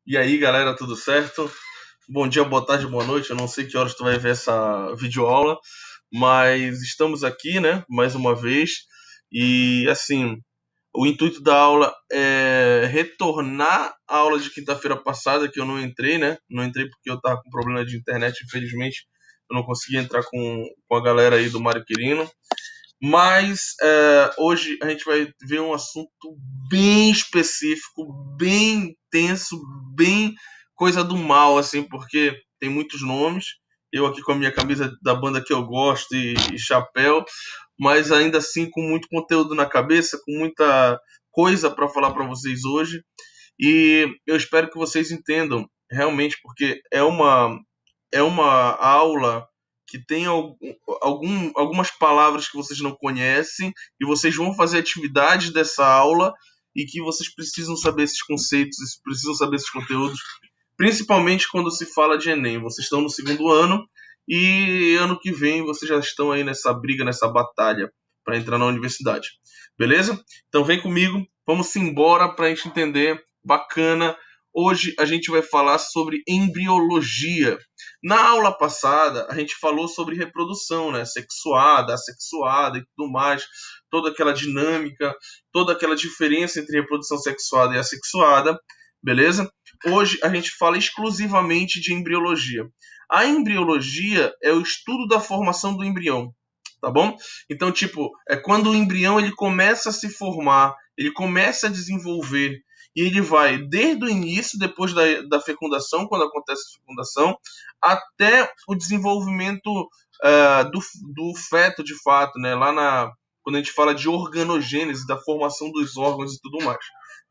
E aí, galera, tudo certo? Bom dia, boa tarde, boa noite. Eu não sei que horas tu vai ver essa videoaula, mas estamos aqui, né, mais uma vez. E assim, o intuito da aula é retornar à aula de quinta-feira passada, que eu não entrei, né? Não entrei porque eu tava com problema de internet, infelizmente. Eu não consegui entrar com a galera aí do Mário Quirino. Mas hoje a gente vai ver um assunto bem específico, bem tenso, bem coisa do mal, assim, porque tem muitos nomes. Eu aqui com a minha camisa da banda que eu gosto e chapéu, mas ainda assim com muito conteúdo na cabeça, com muita coisa para falar para vocês hoje. E eu espero que vocês entendam realmente, porque é uma aula que tem algumas palavras que vocês não conhecem e vocês vão fazer atividades dessa aula e que vocês precisam saber esses conceitos, precisam saber esses conteúdos, principalmente quando se fala de Enem. Vocês estão no segundo ano e ano que vem vocês já estão aí nessa briga, nessa batalha para entrar na universidade. Beleza? Então vem comigo, vamos embora para a gente entender. Bacana. Hoje a gente vai falar sobre embriologia. Na aula passada, a gente falou sobre reprodução, né? Sexuada, assexuada e tudo mais, toda aquela dinâmica, toda aquela diferença entre reprodução sexuada e assexuada, beleza? Hoje a gente fala exclusivamente de embriologia. A embriologia é o estudo da formação do embrião, tá bom? Então, tipo, é quando o embrião ele começa a se formar, ele começa a desenvolver, e ele vai desde o início, depois da fecundação, quando acontece a fecundação, até o desenvolvimento do feto, de fato, né? Quando a gente fala de organogênese, da formação dos órgãos e tudo mais.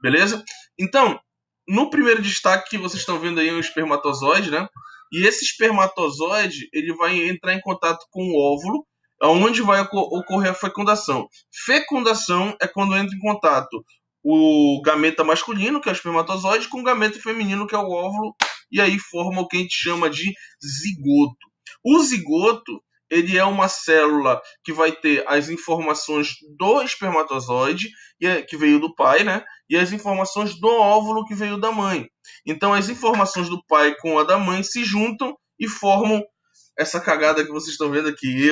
Beleza? Então, no primeiro destaque que vocês estão vendo aí é o espermatozoide, né? E esse espermatozoide ele vai entrar em contato com o óvulo, onde vai ocorrer a fecundação. Fecundação é quando entra em contato o gameta masculino, que é o espermatozoide, com o gameta feminino, que é o óvulo, e aí forma o que a gente chama de zigoto. O zigoto ele é uma célula que vai ter as informações do espermatozoide, que veio do pai, né? E as informações do óvulo que veio da mãe. Então as informações do pai com a da mãe se juntam e formam essa cagada que vocês estão vendo aqui.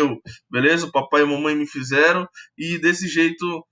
Beleza? O papai e a mamãe me fizeram e desse jeito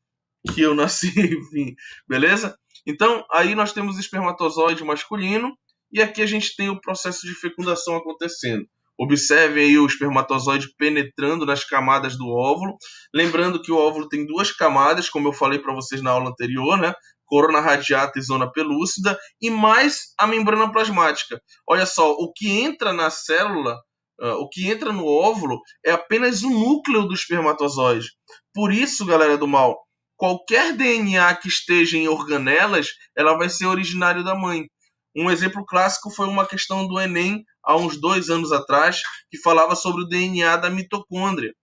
que eu nasci, enfim, beleza? Então, aí nós temos o espermatozoide masculino e aqui a gente tem o processo de fecundação acontecendo. Observem aí o espermatozoide penetrando nas camadas do óvulo. Lembrando que o óvulo tem duas camadas, como eu falei para vocês na aula anterior, né? Corona radiata e zona pelúcida, e mais a membrana plasmática. Olha só, o que entra na célula, o que entra no óvulo, é apenas o núcleo do espermatozoide. Por isso, galera do mal, qualquer DNA que esteja em organelas, ela vai ser originário da mãe. Um exemplo clássico foi uma questão do Enem, há uns 2 anos atrás, que falava sobre o DNA da mitocôndria.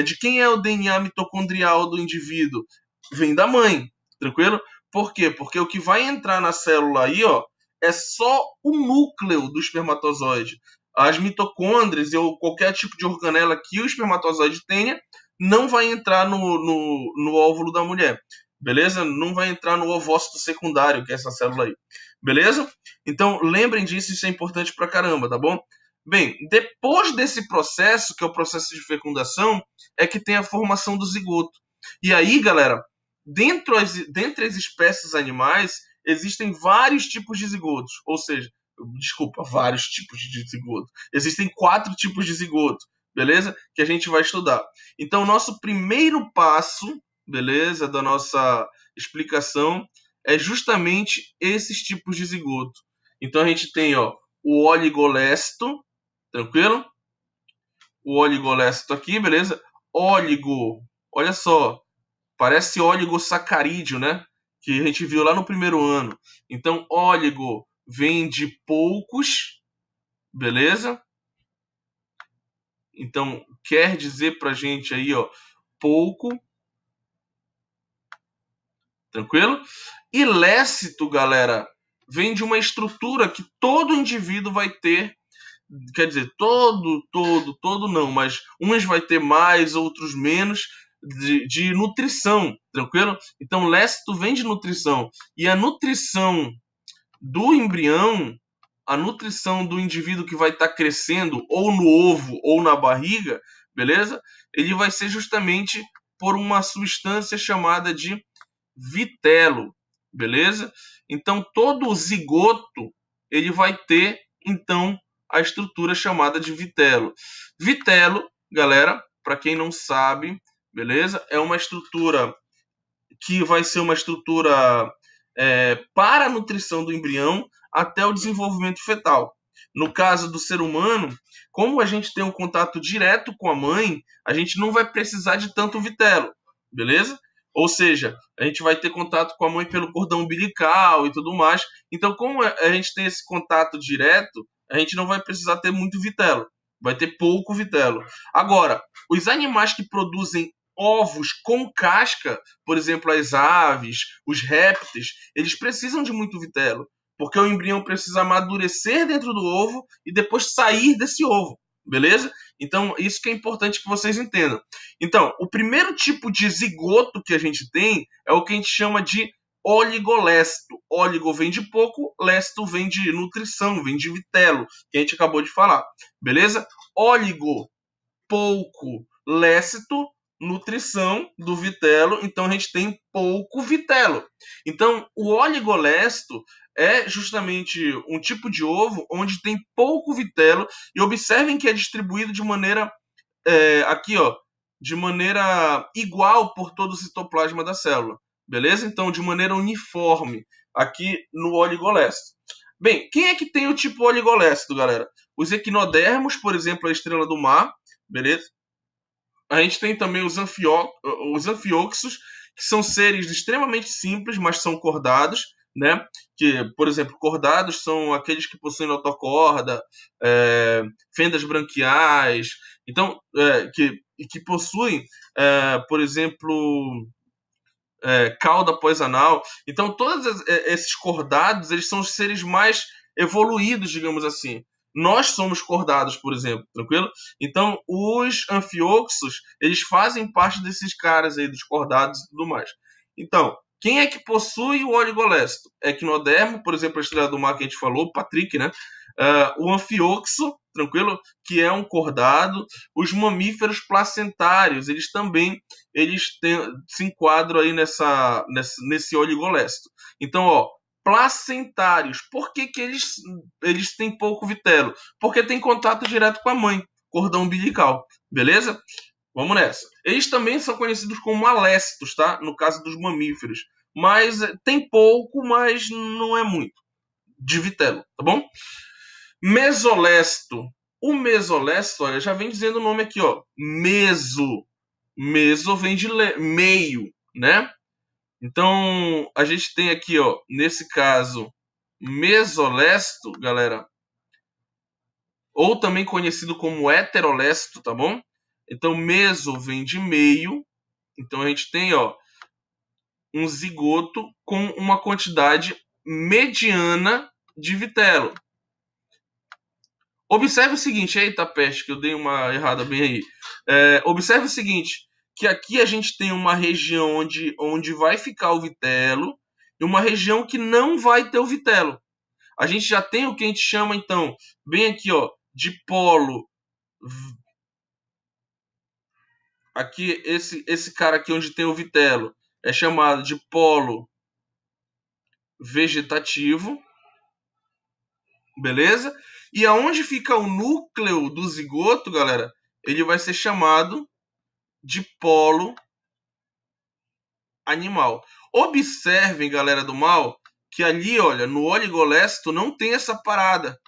De quem é o DNA mitocondrial do indivíduo? Vem da mãe, tranquilo? Por quê? Porque o que vai entrar na célula aí, ó, é só o núcleo do espermatozoide. As mitocôndrias ou qualquer tipo de organela que o espermatozoide tenha não vai entrar no óvulo da mulher, beleza? Não vai entrar no ovócito secundário, que é essa célula aí, beleza? Então, lembrem disso, isso é importante pra caramba, tá bom? Bem, depois desse processo, que é o processo de fecundação, é que tem a formação do zigoto. E aí, galera, dentre as espécies animais, existem vários tipos de zigotos, ou seja, desculpa, vários tipos de zigoto. Existem 4 tipos de zigoto, beleza? Que a gente vai estudar. Então, o nosso primeiro passo, beleza, da nossa explicação é justamente esses tipos de zigoto. Então, a gente tem, ó, o oligolesto, tranquilo? O oligolesto aqui, beleza? Óligo, olha só, parece oligosacarídeo, né? Que a gente viu lá no primeiro ano. Então, óligo vem de poucos, beleza? Então, quer dizer pra gente aí, ó, pouco, tranquilo? Ilícito, galera, vem de uma estrutura que todo indivíduo vai ter, quer dizer, todo não, mas uns vai ter mais, outros menos, de nutrição, tranquilo? Então, lécito vem de nutrição. E a nutrição do embrião, a nutrição do indivíduo que vai estar crescendo ou no ovo ou na barriga, beleza? Ele vai ser justamente por uma substância chamada de vitelo, beleza? Então todo zigoto ele vai ter então a estrutura chamada de vitelo. Vitelo, galera, para quem não sabe, beleza? É uma estrutura que vai ser uma estrutura para a nutrição do embrião até o desenvolvimento fetal. No caso do ser humano, como a gente tem um contato direto com a mãe, a gente não vai precisar de tanto vitelo, beleza? Ou seja, a gente vai ter contato com a mãe pelo cordão umbilical e tudo mais. Então, como a gente tem esse contato direto, a gente não vai precisar ter muito vitelo. Vai ter pouco vitelo. Agora, os animais que produzem ovos com casca, por exemplo, as aves, os répteis, eles precisam de muito vitelo, porque o embrião precisa amadurecer dentro do ovo e depois sair desse ovo, beleza? Então, isso que é importante que vocês entendam. Então, o primeiro tipo de zigoto que a gente tem é o que a gente chama de oligolesto. Óligo vem de pouco, lesto vem de nutrição, vem de vitelo, que a gente acabou de falar, beleza? Óligo, pouco, lécito, nutrição do vitelo, então a gente tem pouco vitelo. Então, o oligolesto é justamente um tipo de ovo onde tem pouco vitelo, e observem que é distribuído de maneira aqui, ó, de maneira igual por todo o citoplasma da célula, beleza? Então, de maneira uniforme aqui no oligolesto. Bem, quem é que tem o tipo oligolesto, galera? Os equinodermos, por exemplo, a estrela do mar, beleza? A gente tem também os anfioxos, que são seres extremamente simples, mas são cordados, né? Que, por exemplo, cordados são aqueles que possuem notocorda, fendas branquiais, então, que possuem, por exemplo, cauda pós-anal. Então, todos esses cordados, eles são os seres mais evoluídos, digamos assim. Nós somos cordados, por exemplo, tranquilo? Então, os anfioxos, eles fazem parte desses caras aí, dos cordados e tudo mais. Então, quem é que possui o oligolesto? Equinodermo, por exemplo, a estrela do mar que a gente falou, Patrick, né? O anfioxo, tranquilo? Que é um cordado. Os mamíferos placentários, eles também se enquadram aí nesse oligolesto. Então, ó, placentários, por que eles têm pouco vitelo? Porque tem contato direto com a mãe, cordão umbilical, beleza? Vamos nessa. Eles também são conhecidos como alésticos, tá? No caso dos mamíferos. Mas tem pouco, mas não é muito de vitelo, tá bom? Mesolesto. O mesolesto, olha, já vem dizendo o nome aqui, ó. Meso vem de meio, né? Então, a gente tem aqui, ó, nesse caso, mesolesto, galera, ou também conhecido como heterolesto, tá bom? Então, meso vem de meio. Então, a gente tem, ó, um zigoto com uma quantidade mediana de vitelo. Observe o seguinte, eita peste, que eu dei uma errada bem aí. Observe o seguinte, que aqui a gente tem uma região onde vai ficar o vitelo e uma região que não vai ter o vitelo. A gente já tem o que a gente chama, então, bem aqui, ó, de polo. Aqui, esse cara aqui onde tem o vitelo é chamado de polo vegetativo, beleza? E aonde fica o núcleo do zigoto, galera, ele vai ser chamado de polo animal. Observem, galera do mal, que ali, olha, no oligolesto não tem essa parada,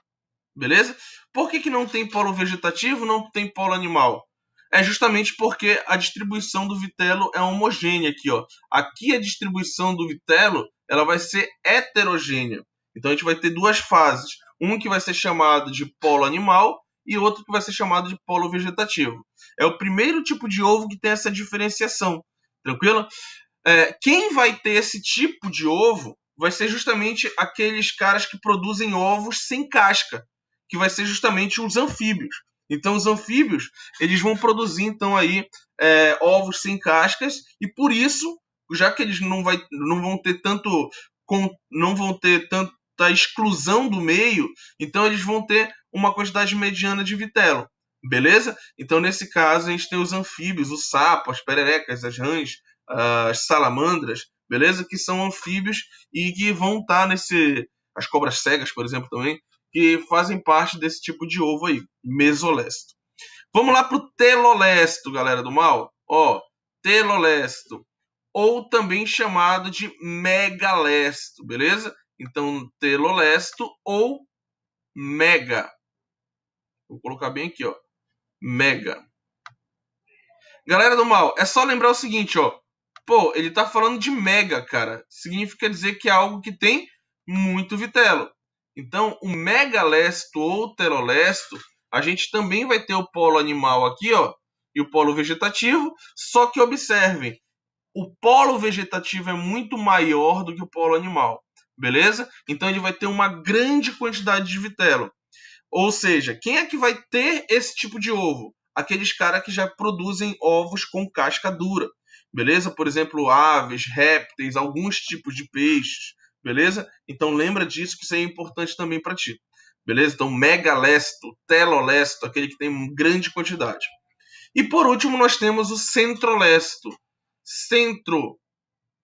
beleza? Por que não tem polo vegetativo, não tem polo animal? É justamente porque a distribuição do vitelo é homogênea aqui, ó. Aqui a distribuição do vitelo, ela vai ser heterogênea. Então a gente vai ter duas fases. Um que vai ser chamado de polo animal e outro que vai ser chamado de polo vegetativo. É o primeiro tipo de ovo que tem essa diferenciação. Tranquilo? Quem vai ter esse tipo de ovo vai ser justamente aqueles caras que produzem ovos sem casca, que vai ser justamente os anfíbios. Então, os anfíbios, eles vão produzir, então, aí, ovos sem cascas, e por isso, já que eles não vão ter tanto da exclusão do meio, então eles vão ter uma quantidade mediana de vitelo. Beleza? Então, nesse caso, a gente tem os anfíbios, o sapo, as pererecas, as rãs, as salamandras, beleza? Que são anfíbios e que vão estar as cobras cegas, por exemplo, também, que fazem parte desse tipo de ovo aí, mesolesto. Vamos lá para o telolesto, galera do mal. Ó, telolesto, ou também chamado de megalesto, beleza? Então, telolesto ou mega. Vou colocar bem aqui, ó. Mega. Galera do mal, é só lembrar o seguinte, ó. Pô, ele tá falando de mega, cara. Significa dizer que é algo que tem muito vitelo. Então, o megalesto ou telolesto, a gente também vai ter o polo animal aqui, ó, e o polo vegetativo, só que observem, o polo vegetativo é muito maior do que o polo animal, beleza? Então ele vai ter uma grande quantidade de vitelo. Ou seja, quem é que vai ter esse tipo de ovo? Aqueles caras que já produzem ovos com casca dura, beleza? Por exemplo, aves, répteis, alguns tipos de peixes, beleza? Então lembra disso, que isso é importante também para ti, beleza? Então megalesto, telolesto, aquele que tem grande quantidade. E por último nós temos o centrolesto. Centro,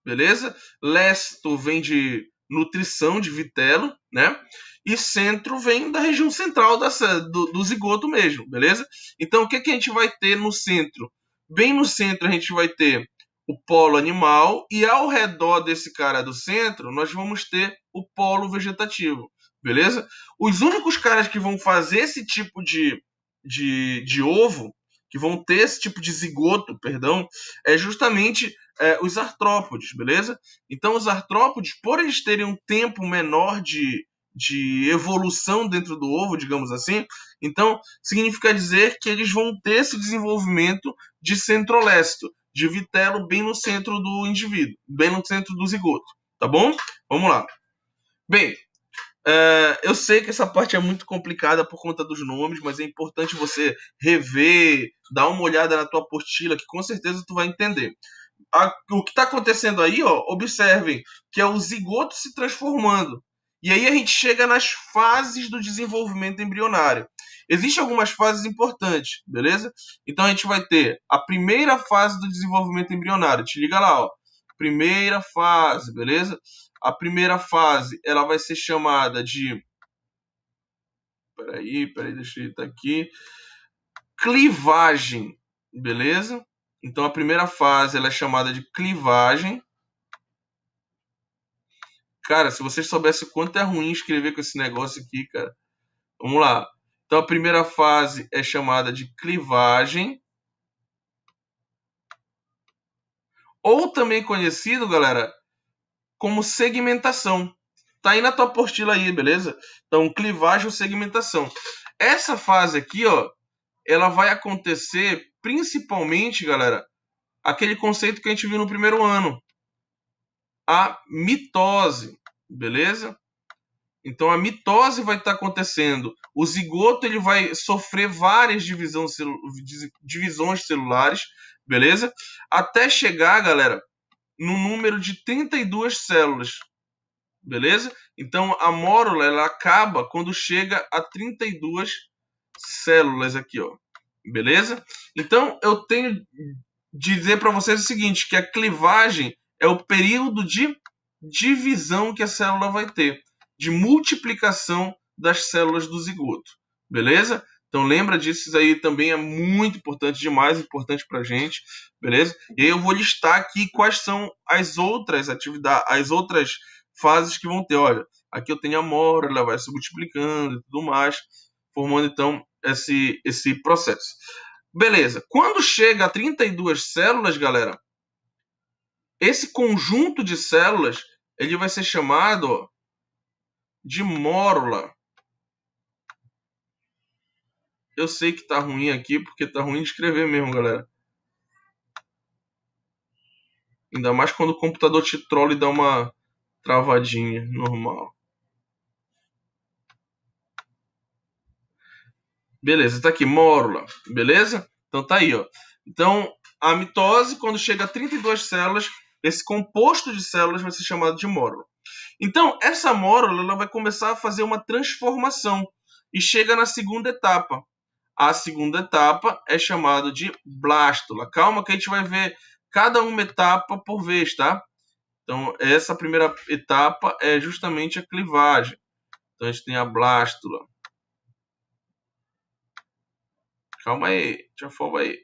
beleza? Lesto vem de nutrição, de vitelo, né? E centro vem da região central do zigoto mesmo, beleza? Então, o que a gente vai ter no centro? Bem no centro, a gente vai ter o polo animal e ao redor desse cara do centro, nós vamos ter o polo vegetativo, beleza? Os únicos caras que vão fazer esse tipo de ovo, que vão ter esse tipo de zigoto, perdão, é justamente os artrópodes, beleza? Então, os artrópodes, por eles terem um tempo menor de evolução dentro do ovo, digamos assim, então significa dizer que eles vão ter esse desenvolvimento de centrolesto, de vitelo bem no centro do indivíduo, bem no centro do zigoto, tá bom? Vamos lá. Bem, eu sei que essa parte é muito complicada por conta dos nomes, mas é importante você rever, dar uma olhada na tua apostila, que com certeza tu vai entender. O que está acontecendo aí, ó, observem, que é o zigoto se transformando. E aí a gente chega nas fases do desenvolvimento embrionário. Existem algumas fases importantes, beleza? Então a gente vai ter a primeira fase do desenvolvimento embrionário. Te liga lá, ó. Primeira fase, beleza? A primeira fase, ela vai ser chamada de... Peraí, deixa eu estar aqui. Clivagem, beleza? Então a primeira fase ela é chamada de clivagem. Cara, se vocês soubessem o quanto é ruim escrever com esse negócio aqui, cara. Vamos lá. Então a primeira fase é chamada de clivagem. Ou também conhecido, galera, como segmentação. Tá aí na tua apostila aí, beleza? Então clivagem ou segmentação. Essa fase aqui, ó, ela vai acontecer principalmente, galera, aquele conceito que a gente viu no primeiro ano. A mitose, beleza? Então a mitose vai estar acontecendo. O zigoto ele vai sofrer várias divisões celulares, beleza? Até chegar, galera, no número de 32 células, beleza? Então a mórula ela acaba quando chega a 32 células aqui, ó. Beleza? Então eu tenho de dizer para vocês o seguinte, que a clivagem é o período de divisão que a célula vai ter, de multiplicação das células do zigoto, beleza? Então lembra disso, isso aí também é muito importante, demais importante para a gente, beleza? E aí eu vou listar aqui quais são as outras atividades, as outras fases que vão ter. Olha, aqui eu tenho a mora, ela vai se multiplicando e tudo mais, formando então esse processo. Beleza, quando chega a 32 células, galera, esse conjunto de células ele vai ser chamado, ó, de mórula. Eu sei que tá ruim aqui, porque tá ruim de escrever mesmo, galera. Ainda mais quando o computador te trola e dá uma travadinha, normal. Beleza, tá aqui, mórula, beleza? Então tá aí, ó. Então, a mitose, quando chega a 32 células, esse composto de células vai ser chamado de mórula. Então, essa mórula ela vai começar a fazer uma transformação e chega na segunda etapa. A segunda etapa é chamada de blástula. Calma que a gente vai ver cada uma etapa por vez, tá? Então, essa primeira etapa é justamente a clivagem. Então, a gente tem a blástula. Calma aí, já afoba aí.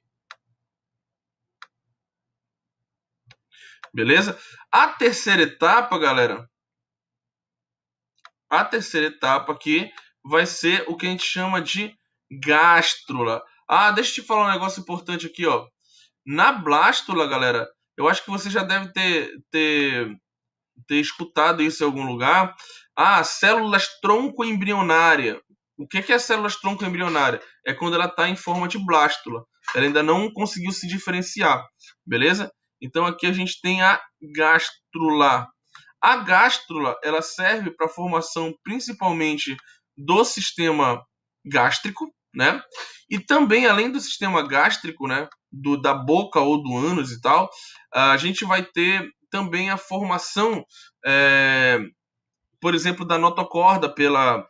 Beleza? A terceira etapa, galera, a terceira etapa aqui vai ser o que a gente chama de gástrula. Ah, deixa eu te falar um negócio importante aqui, ó. Na blástula, galera, eu acho que você já deve ter escutado isso em algum lugar. Ah, células tronco embrionária. O que é células tronco embrionária? É quando ela está em forma de blástula. Ela ainda não conseguiu se diferenciar, beleza? Então aqui a gente tem a gástrula. A gástrula ela serve para a formação principalmente do sistema gástrico, né? E também além do sistema gástrico, né, da boca ou do ânus e tal, a gente vai ter também a formação, por exemplo, da notocorda pela,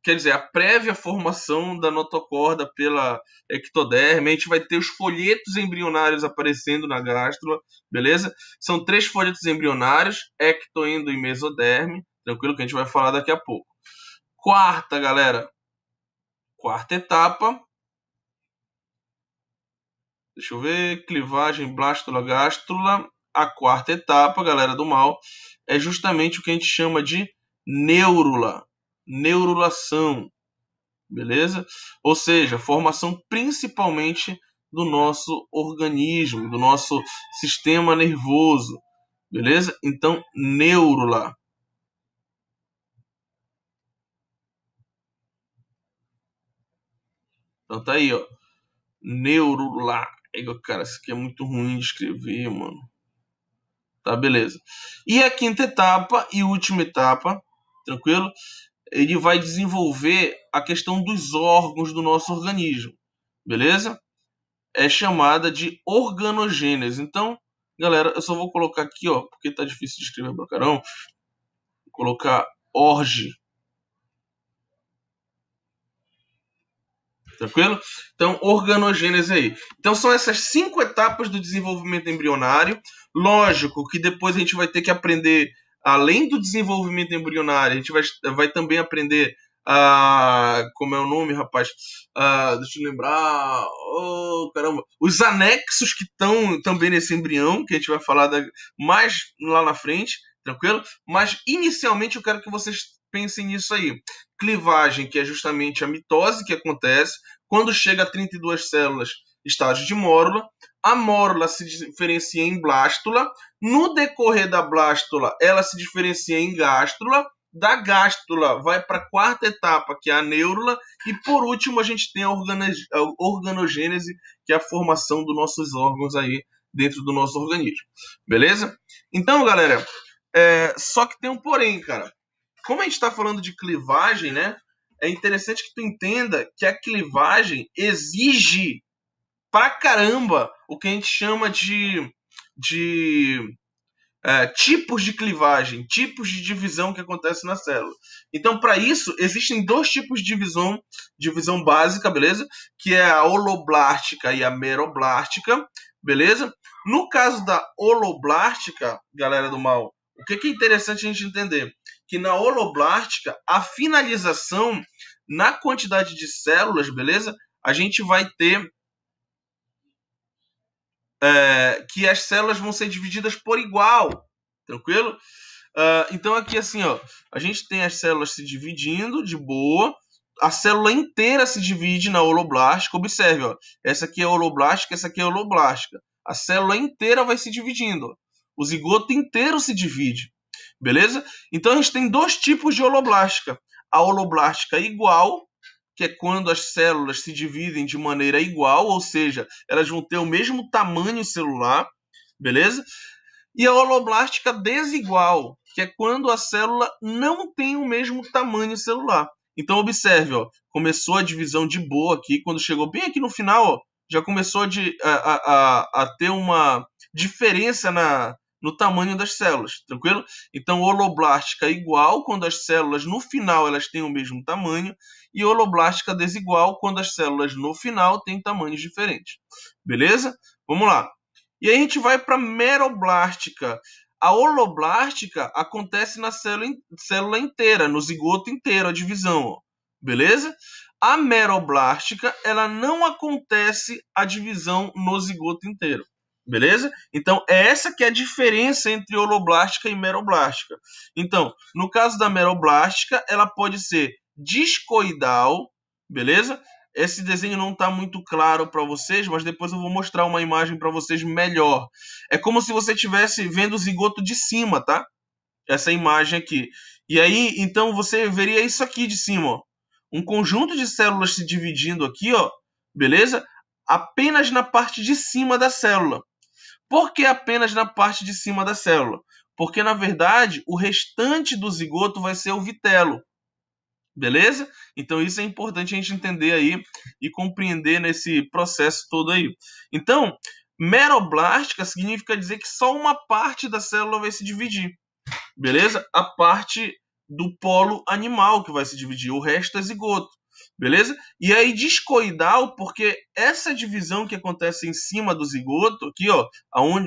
quer dizer, a prévia formação da notocorda pela ectoderme. A gente vai ter os folhetos embrionários aparecendo na gástrula, beleza? São 3 folhetos embrionários, ecto, endo e mesoderme, tranquilo que a gente vai falar daqui a pouco. Quarta, galera, quarta etapa. Deixa eu ver, clivagem, blástula, gástrula. A quarta etapa, galera do mal, é justamente o que a gente chama de neurula, neurulação, beleza? Ou seja, formação principalmente do nosso organismo, do nosso sistema nervoso, beleza? Então, neurula. Então tá aí, ó, neurula. Cara, isso aqui é muito ruim de escrever, mano. Tá, beleza. E a quinta etapa e última etapa, tranquilo? Ele vai desenvolver a questão dos órgãos do nosso organismo, beleza? É chamada de organogênese. Então, galera, eu só vou colocar aqui, ó, porque tá difícil de escrever pra caramba. Vou colocar orge. Tranquilo? Então, organogênese aí. Então, são essas 5 etapas do desenvolvimento embrionário. Lógico que depois a gente vai ter que aprender, além do desenvolvimento embrionário, a gente vai também aprender como é o nome, rapaz? Deixa eu lembrar. Oh, caramba. Os anexos que estão também nesse embrião, que a gente vai falar mais lá na frente, tranquilo? Mas, inicialmente, eu quero que vocês pensem nisso aí. Clivagem, que é justamente a mitose que acontece quando chega a 32 células, estágio de mórula. A mórula se diferencia em blástula. No decorrer da blástula, ela se diferencia em gástrula. Da gástrula vai para a quarta etapa, que é a neurula. E por último, a gente tem a organogênese, que é a formação dos nossos órgãos aí dentro do nosso organismo. Beleza? Então, galera, só que tem um porém, cara. Como a gente está falando de clivagem, né? É interessante que tu entenda que a clivagem exige pra caramba o que a gente chama de tipos de clivagem, tipos de divisão que acontece na célula. Então, para isso, existem 2 tipos de divisão básica, beleza? Que é a holoblástica e a meroblástica, beleza? No caso da holoblástica, galera do mal, o que é interessante a gente entender? Que na holoblástica, a finalização na quantidade de células, beleza? A gente vai ter que as células vão ser divididas por igual, tranquilo? Então aqui assim, ó, a gente tem as células se dividindo de boa, a célula inteira se divide na holoblástica. Observe, ó, essa aqui é holoblástica, essa aqui é holoblástica. A célula inteira vai se dividindo, ó. O zigoto inteiro se divide, beleza? Então a gente tem 2 tipos de holoblástica. A holoblástica igual, que é quando as células se dividem de maneira igual, ou seja, elas vão ter o mesmo tamanho celular, beleza? E a holoblástica desigual, que é quando a célula não tem o mesmo tamanho celular. Então observe, ó, começou a divisão de boa aqui, quando chegou bem aqui no final, ó, já começou a ter uma diferença no tamanho das células, tranquilo? Então, holoblástica igual quando as células no final elas têm o mesmo tamanho e holoblástica desigual quando as células no final têm tamanhos diferentes. Beleza? Vamos lá. E aí a gente vai para meroblástica. A holoblástica acontece na célula inteira, no zigoto inteiro, a divisão, ó. Beleza? A meroblástica, ela não acontece a divisão no zigoto inteiro. Beleza? Então, é essa que é a diferença entre holoblástica e meroblástica. Então, no caso da meroblástica, ela pode ser discoidal, beleza? Esse desenho não está muito claro para vocês, mas depois eu vou mostrar uma imagem para vocês melhor. É como se você estivesse vendo o zigoto de cima, tá? Essa imagem aqui. E aí, então, você veria isso aqui de cima, ó. Um conjunto de células se dividindo aqui, ó, beleza? Apenas na parte de cima da célula. Por que apenas na parte de cima da célula? Porque, na verdade, o restante do zigoto vai ser o vitelo. Beleza? Então, isso é importante a gente entender aí e compreender nesse processo todo aí. Então, meroblástica significa dizer que só uma parte da célula vai se dividir. Beleza? A parte do polo animal que vai se dividir, o resto é zigoto. Beleza? E aí discoidal, porque essa divisão que acontece em cima do zigoto, aqui, ó,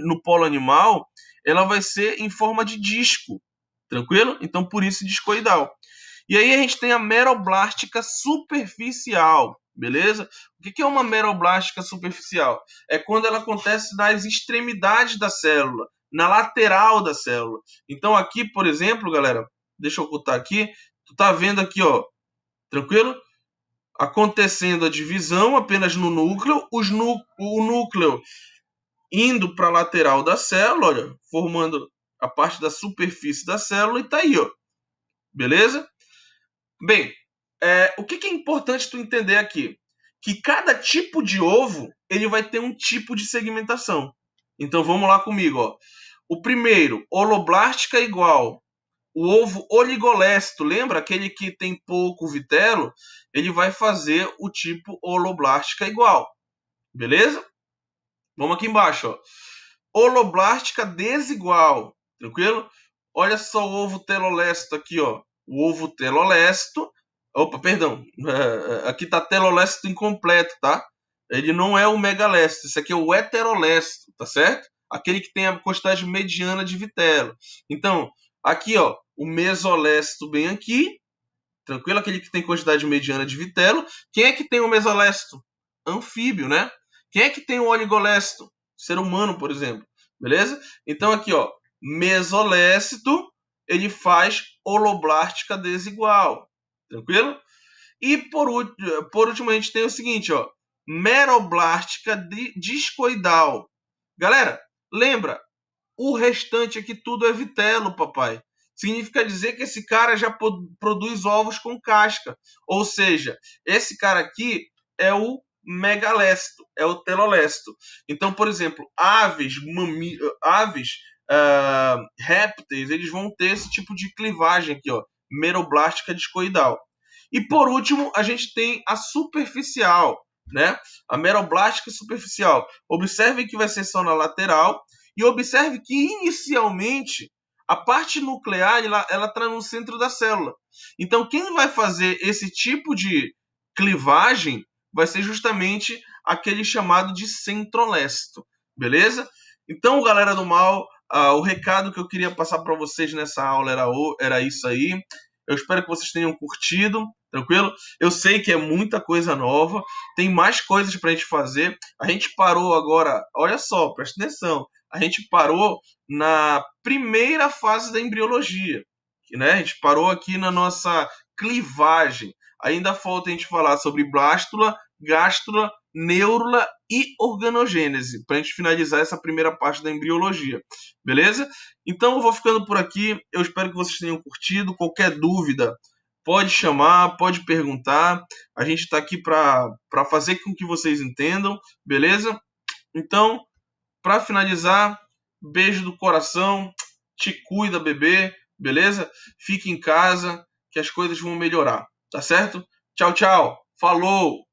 no polo animal, ela vai ser em forma de disco. Tranquilo? Então, por isso discoidal. E aí a gente tem a meroblástica superficial, beleza? O que é uma meroblástica superficial? É quando ela acontece nas extremidades da célula, na lateral da célula. Então aqui, por exemplo, galera, deixa eu ocultar aqui, tu tá vendo aqui, ó, tranquilo? Acontecendo a divisão apenas no núcleo, o núcleo indo para a lateral da célula, olha, formando a parte da superfície da célula e tá aí, ó. Beleza? Bem, o que é importante tu entender aqui? Que cada tipo de ovo ele vai ter um tipo de segmentação. Então vamos lá comigo, ó. O primeiro, holoblástica igual. O ovo oligolécito, lembra? Aquele que tem pouco vitelo, ele vai fazer o tipo holoblástica igual. Beleza? Vamos aqui embaixo, ó. Holoblástica desigual. Tranquilo? Olha só o ovo telolécito aqui, ó. O ovo telolécito. Opa, perdão. Aqui tá telolécito incompleto, tá? Ele não é o megalécito. Esse aqui é o heterolécito, tá certo? Aquele que tem a quantidade mediana de vitelo. Então, aqui, ó, o mesolécito bem aqui. Tranquilo? Aquele que tem quantidade mediana de vitelo. Quem é que tem o mesolécito? Anfíbio, né? Quem é que tem o oligolécito? Ser humano, por exemplo. Beleza? Então, aqui, ó, mesolécito, ele faz holoblástica desigual. Tranquilo? E por último, a gente tem o seguinte, ó, meroblástica discoidal. Galera, lembra, o restante aqui tudo é vitelo, papai. Significa dizer que esse cara já produz ovos com casca. Ou seja, esse cara aqui é o megalécito, é o telolécito. Então, por exemplo, aves, répteis, eles vão ter esse tipo de clivagem aqui, ó, meroblástica discoidal. E por último, a gente tem a superficial, né? A meroblástica superficial. Observe que vai ser só na lateral e observe que inicialmente a parte nuclear ela está no centro da célula. Então, quem vai fazer esse tipo de clivagem vai ser justamente aquele chamado de centrolécito, beleza? Então, galera do mal, o recado que eu queria passar para vocês nessa aula era isso aí. Eu espero que vocês tenham curtido, tranquilo? Eu sei que é muita coisa nova, tem mais coisas para a gente fazer. A gente parou agora, olha só, presta atenção. A gente parou na primeira fase da embriologia, né? A gente parou aqui na nossa clivagem. Ainda falta a gente falar sobre blástula, gástula, neurula e organogênese, para a gente finalizar essa primeira parte da embriologia, beleza? Então eu vou ficando por aqui, eu espero que vocês tenham curtido. Qualquer dúvida, pode chamar, pode perguntar, a gente está aqui para fazer com que vocês entendam, beleza? Então, para finalizar, beijo do coração, te cuida, bebê, beleza? Fique em casa, que as coisas vão melhorar, tá certo? Tchau, tchau, falou!